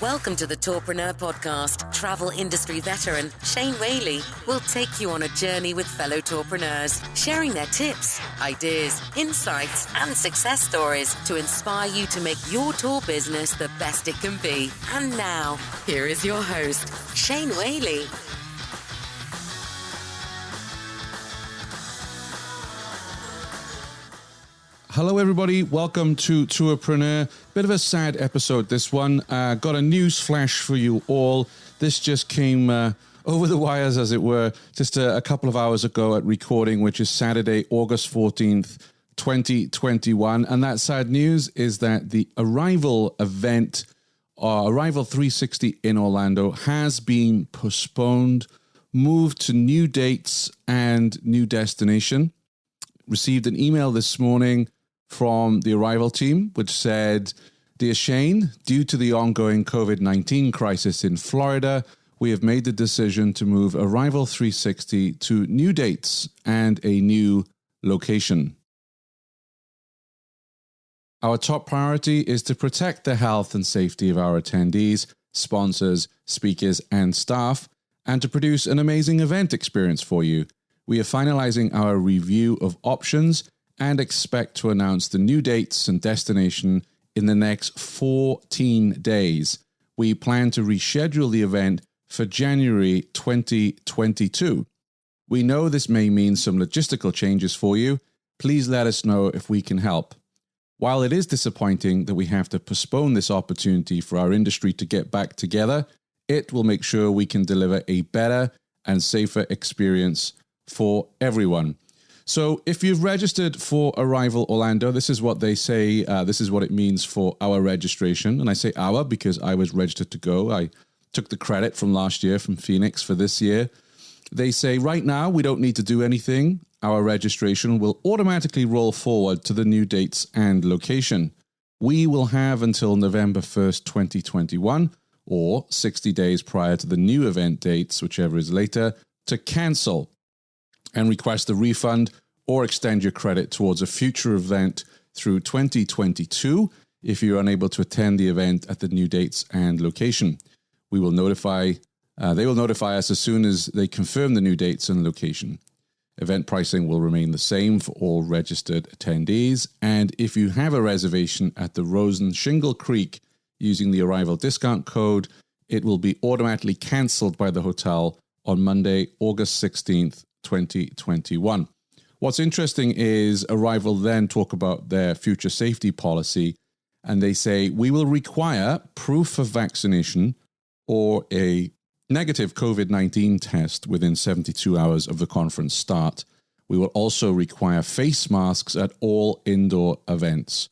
Welcome to the Tourpreneur podcast. Travel industry veteran Shane Whaley will take you on a journey with fellow tourpreneurs, sharing their tips, ideas, insights, and success stories to inspire you to make your tour business the best it can be. And now, here is your host, Shane Whaley. Hello, everybody. Welcome to Tourpreneur. Bit of a sad episode, this one. Got a news flash for you all. This just came over the wires, as it were, just a couple of hours ago at recording, which is Saturday, August 14th, 2021. And that sad news is that the Arival event, Arival 360 in Orlando, has been postponed, moved to new dates and new destination. Received an email this morning from the Arival team, which said, "Dear Shane, due to the ongoing COVID-19 crisis in Florida, we have made the decision to move Arival 360 to new dates and a new location. Our top priority is to protect the health and safety of our attendees, sponsors, speakers, and staff, and to produce an amazing event experience for you. We are finalizing our review of options and expect to announce the new dates and destination in the next 14 days. We plan to reschedule the event for January 2022. We know this may mean some logistical changes for you. Please let us know if we can help. While it is disappointing that we have to postpone this opportunity for our industry to get back together, it will make sure we can deliver a better and safer experience for everyone." So if you've registered for Arival Orlando, this is what they say, this is what it means for our registration. And I say our because I was registered to go. I took the credit from last year from Phoenix for this year. They say right now we don't need to do anything. Our registration will automatically roll forward to the new dates and location. We will have until November 1st, 2021, or 60 days prior to the new event dates, whichever is later, to cancel and request a refund or extend your credit towards a future event through 2022 if you're unable to attend the event at the new dates and location. They will notify us as soon as they confirm the new dates and location. Event pricing will remain the same for all registered attendees, and if you have a reservation at the Rosen Shingle Creek using the Arival discount code, it will be automatically cancelled by the hotel on Monday, August 16th, 2021. What's interesting is Arival then talk about their future safety policy, and they say, "We will require proof of vaccination or a negative COVID-19 test within 72 hours of the conference start. We will also require face masks at all indoor events.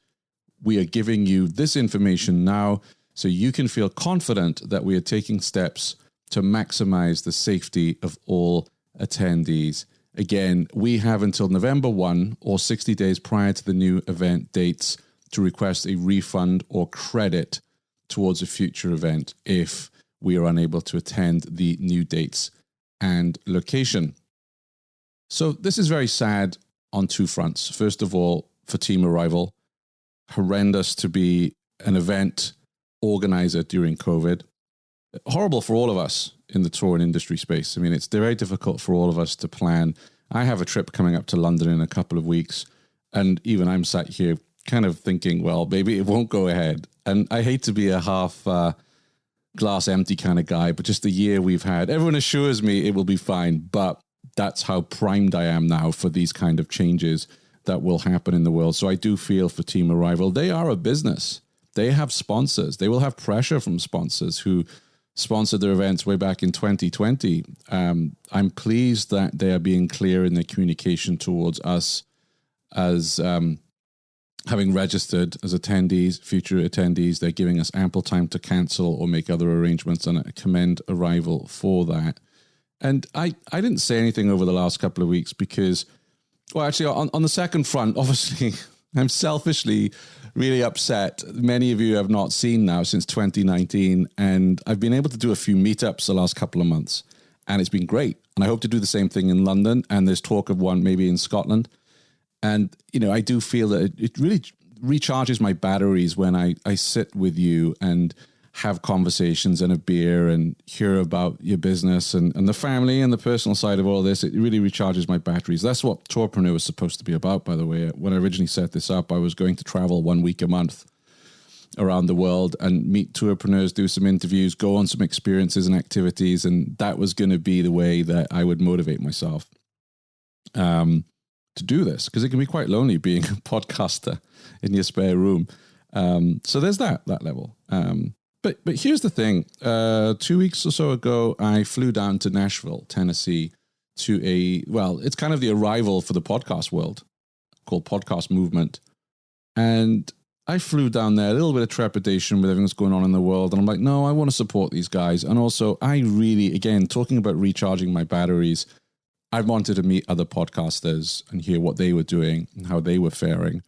We are giving you this information now so you can feel confident that we are taking steps to maximize the safety of all attendees. Again, we have until November 1 or 60 days prior to the new event dates to request a refund or credit towards a future event if we are unable to attend the new dates and location." So this is very sad on two fronts. First of all, for Team Arival, horrendous to be an event organizer during COVID. Horrible for all of us in the tour and industry space. I mean, it's very difficult for all of us to plan. I have a trip coming up to London in a couple of weeks, and even I'm sat here kind of thinking, well, maybe it won't go ahead. And I hate to be a half glass empty kind of guy, but just the year we've had, everyone assures me it will be fine, but that's how primed I am now for these kind of changes that will happen in the world. So I do feel for Team Arival. They are a business. They have sponsors. They will have pressure from sponsors who sponsored their events way back in 2020. I'm pleased that they are being clear in their communication towards us as having registered as attendees, future attendees. They're giving us ample time to cancel or make other arrangements, and I commend Arival for that. And I didn't say anything over the last couple of weeks because, well, actually, on the second front, obviously, I'm selfishly really upset. Many of you have not seen now since 2019, and I've been able to do a few meetups the last couple of months, and it's been great. And I hope to do the same thing in London, and there's talk of one maybe in Scotland. And, you know, I do feel that it really recharges my batteries when I sit with you and have conversations and a beer and hear about your business and the family and the personal side of all this. It really recharges my batteries. That's what Tourpreneur was supposed to be about, by the way. When I originally set this up, I was going to travel 1 week a month around the world and meet tourpreneurs, do some interviews, go on some experiences and activities. And that was going to be the way that I would motivate myself to do this, because it can be quite lonely being a podcaster in your spare room. So there's that level. But here's the thing. 2 weeks or so ago, I flew down to Nashville, Tennessee, to it's kind of the Arival for the podcast world, called Podcast Movement. And I flew down there, a little bit of trepidation with everything that's going on in the world. And I'm like, no, I want to support these guys. And also, I really, again, talking about recharging my batteries, I wanted to meet other podcasters and hear what they were doing and how they were faring.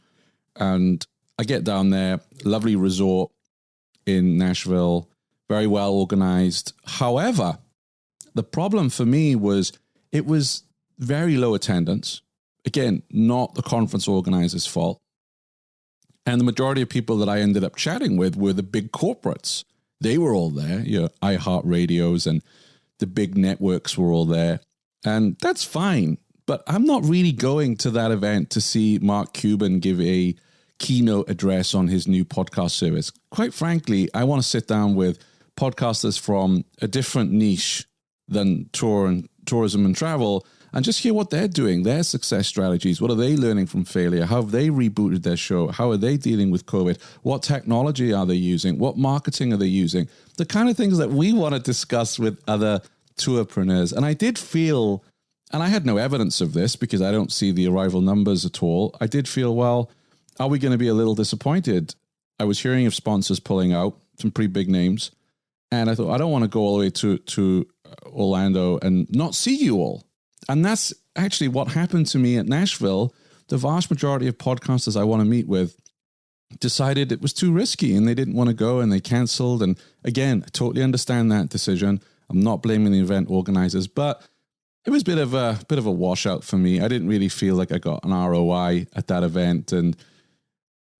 And I get down there, lovely resort in Nashville, very well organized. However, the problem for me was it was very low attendance. Again, not the conference organizer's fault. And the majority of people that I ended up chatting with were the big corporates. They were all there, iHeartRadios and the big networks were all there. And that's fine. But I'm not really going to that event to see Mark Cuban give a keynote address on his new podcast service. Quite frankly, I want to sit down with podcasters from a different niche than tourism and travel and just hear what they're doing, their success strategies. What are they learning from failure? How have they rebooted their show? How are they dealing with COVID? What technology are they using? What marketing are they using? The kind of things that we want to discuss with other tourpreneurs. And I did feel, and I had no evidence of this because I don't see the Arival numbers at all. I did feel, well, are we going to be a little disappointed? I was hearing of sponsors pulling out, some pretty big names. And I thought, I don't want to go all the way to Orlando and not see you all. And that's actually what happened to me at Nashville. The vast majority of podcasters I want to meet with decided it was too risky and they didn't want to go and they canceled. And again, I totally understand that decision. I'm not blaming the event organizers, but it was a bit of a washout for me. I didn't really feel like I got an ROI at that event. And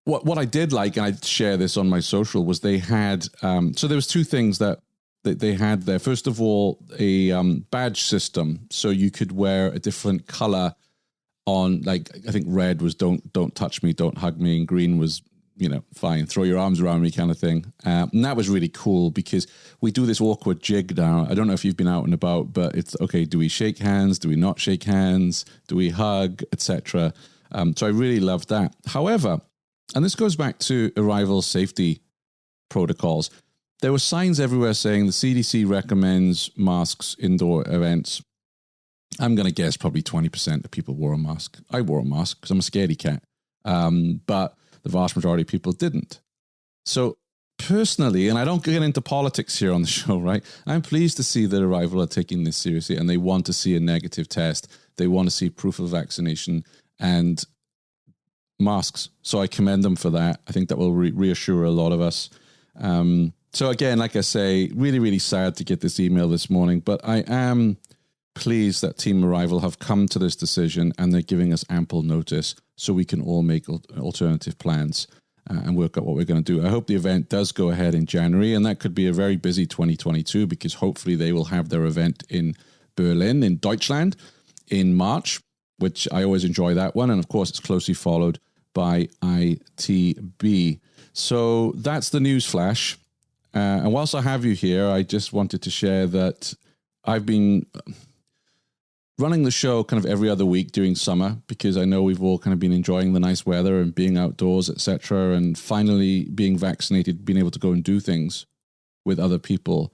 what I did like, and I share this on my social, was they had, so there was two things that they had there. First of all, a badge system. So you could wear a different color on, like, I think red was don't touch me, don't hug me. And green was, fine, throw your arms around me kind of thing. And that was really cool because we do this awkward jig now. I don't know if you've been out and about, but it's, okay, do we shake hands? Do we not shake hands? Do we hug, etc.? So I really loved that. However, and this goes back to Arival safety protocols, there were signs everywhere saying the CDC recommends masks indoor events. I'm going to guess probably 20% of people wore a mask. I wore a mask because I'm a scaredy cat. But the vast majority of people didn't. So personally, and I don't get into politics here on the show, right? I'm pleased to see that Arival are taking this seriously and they want to see a negative test. They want to see proof of vaccination and masks. So I commend them for that. I think that will reassure a lot of us. So again, like I say, really, really sad to get this email this morning, but I am pleased that Team Arival have come to this decision and they're giving us ample notice so we can all make alternative plans and work out what we're going to do. I hope the event does go ahead in January, and that could be a very busy 2022 because hopefully they will have their event in Berlin, in Deutschland, in March, which I always enjoy that one. And of course, it's closely followed by ITB. So that's the news flash. And whilst I have you here, I just wanted to share that I've been running the show kind of every other week during summer because I know we've all kind of been enjoying the nice weather and being outdoors, etc. And finally being vaccinated, being able to go and do things with other people.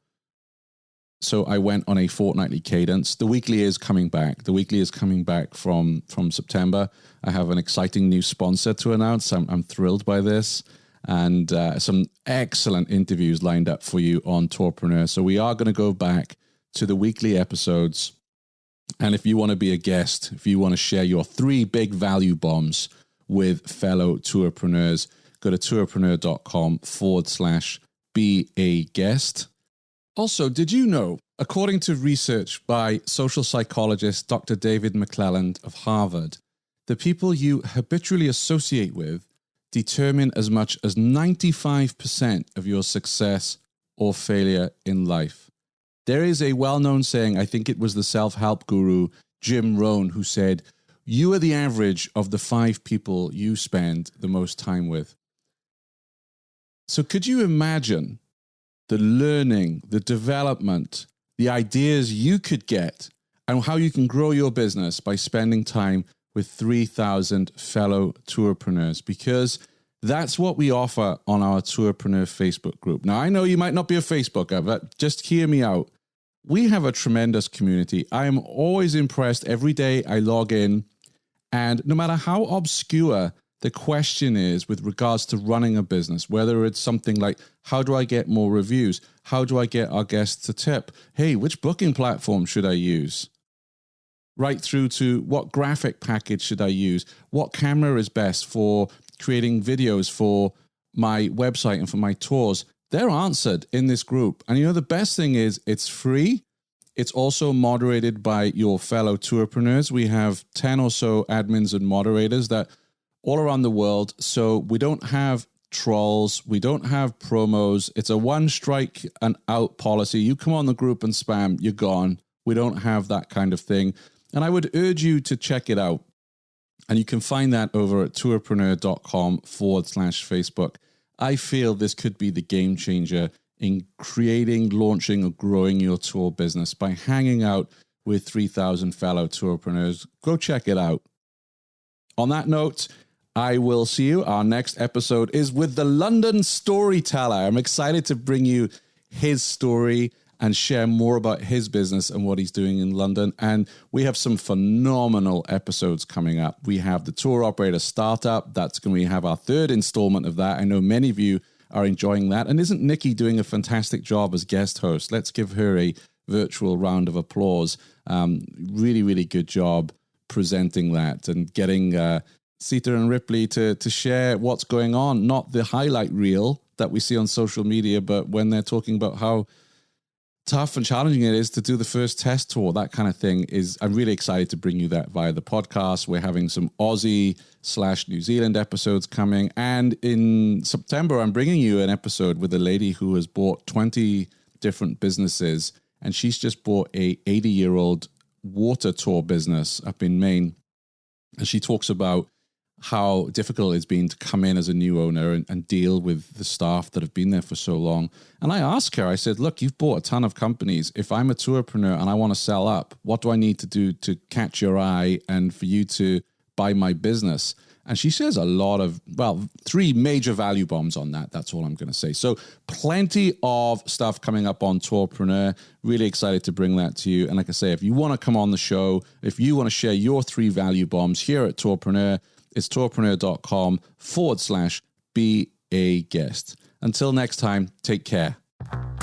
So I went on a fortnightly cadence. The weekly is coming back. The weekly is coming back from September. I have an exciting new sponsor to announce. I'm thrilled by this. And some excellent interviews lined up for you on Tourpreneur. So we are going to go back to the weekly episodes. And if you want to be a guest, if you want to share your 3 big value bombs with fellow tourpreneurs, go to tourpreneur.com/be a guest. Also, did you know, according to research by social psychologist Dr. David McClelland of Harvard, the people you habitually associate with determine as much as 95% of your success or failure in life. There is a well-known saying, I think it was the self-help guru, Jim Rohn, who said, you are the average of the 5 people you spend the most time with. So could you imagine the learning, the development, the ideas you could get and how you can grow your business by spending time with 3,000 fellow tourpreneurs? Because that's what we offer on our Tourpreneur Facebook group. Now, I know you might not be a Facebooker, but just hear me out. We have a tremendous community. I am always impressed every day I log in, and no matter how obscure the question is with regards to running a business, whether it's something like, how do I get more reviews? How do I get our guests to tip? Hey, which booking platform should I use? Right through to what graphic package should I use? What camera is best for creating videos for my website and for my tours? They're answered in this group. And the best thing is it's free. It's also moderated by your fellow tourpreneurs. We have 10 or so admins and moderators that all around the world. So we don't have trolls. We don't have promos. It's a one strike and out policy. You come on the group and spam, you're gone. We don't have that kind of thing. And I would urge you to check it out. And you can find that over at tourpreneur.com/Facebook. I feel this could be the game changer in creating, launching, or growing your tour business by hanging out with 3,000 fellow tourpreneurs. Go check it out. On that note, I will see you. Our next episode is with the London storyteller. I'm excited to bring you his story and share more about his business and what he's doing in London. And we have some phenomenal episodes coming up. We have the Tour Operator Startup. That's going to have our 3rd installment of that. I know many of you are enjoying that. And isn't Nikki doing a fantastic job as guest host? Let's give her a virtual round of applause. Really, really good job presenting that and getting Sita and Ripley to share what's going on, not the highlight reel that we see on social media, but when they're talking about how tough and challenging it is to do the first test tour, that kind of thing. I'm really excited to bring you that via the podcast. We're having some Aussie/New Zealand episodes coming. And in September, I'm bringing you an episode with a lady who has bought 20 different businesses. And she's just bought a 80-year-old water tour business up in Maine. And she talks about how difficult it's been to come in as a new owner and deal with the staff that have been there for so long. And I asked her, I said, look, you've bought a ton of companies. If I'm a tourpreneur and I want to sell up, what do I need to do to catch your eye and for you to buy my business? And she says a lot of, 3 major value bombs on that. That's all I'm going to say. So plenty of stuff coming up on Tourpreneur. Really excited to bring that to you. And like I say, if you want to come on the show, if you want to share your 3 value bombs here at Tourpreneur, it's tourpreneur.com/be a guest. Until next time, take care.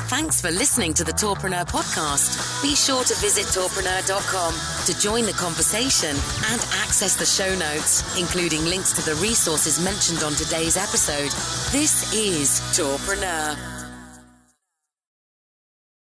Thanks for listening to the Tourpreneur podcast. Be sure to visit tourpreneur.com to join the conversation and access the show notes, including links to the resources mentioned on today's episode. This is Tourpreneur.